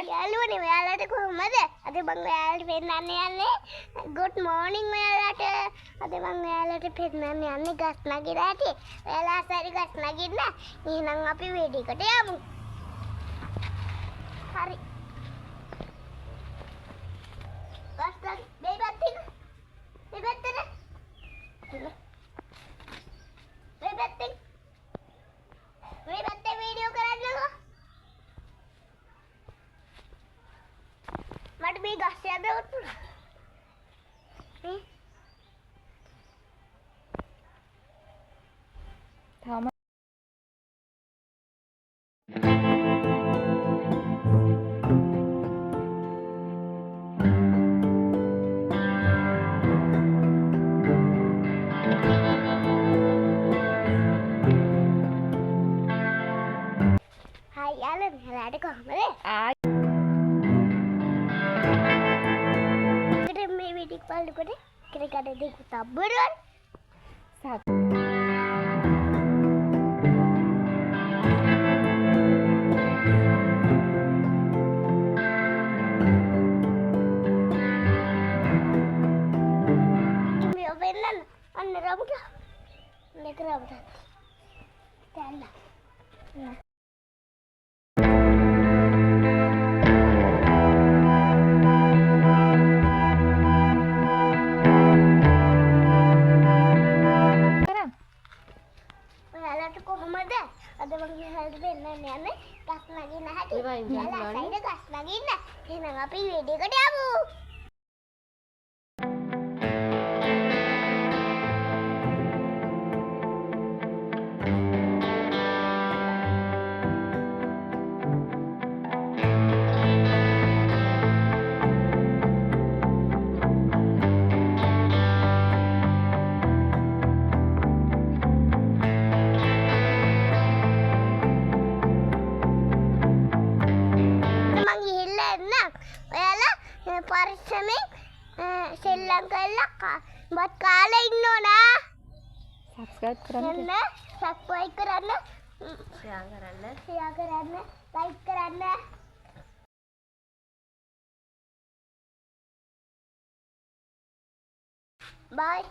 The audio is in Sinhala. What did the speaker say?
යාළුවනේ ඔයාලට කොහොමද? අද මම ඔයාලට පෙන්නන්න යන්නේ good morning ඔයාලට. අද මම ඔයාලට පෙන්නන්න යන්නේ ගස් නගින හැටි. ඔයාලා හරි ගස් නගින්න. එහෙනම් අපි වීඩියෝ එකට යමු. හරි. ගස් නග මේ පැත්තේ. මේ පැත්තේ. මේ පැත්තේ. මේ පැත්තේ වීඩියෝ කරන්නකෝ. මට මේ ගස් යන්න උතුණා. තාම හයි යාළුවනේ කොහමද? මේ වීඩියෝ බලනකොට කෙනෙක්ට දෙක තබ්බරවල් සක් මේ වෙන්නන්න අන්න රබුට මේක රබුට දැන්න කොහොමද අද මම හරියට වෙන්නන්න යන්නේ ගස් නගින්න හැටි. ඔයාලා සයිඩ් ගස් නගින්න. එහෙනම් අපි වීඩියෝ එකට යමු. ඔයාලා පරිස්සමෙන් සෙල්ලම් කරලා බත් කාලා ඉන්න ඕන. සබ්ස්ක්‍රයිබ් කරන්න. සබ්ස්ක්‍රයිබ් කරන්න. ෂෙයා කරන්න. ලයික් කරන්න. බයි.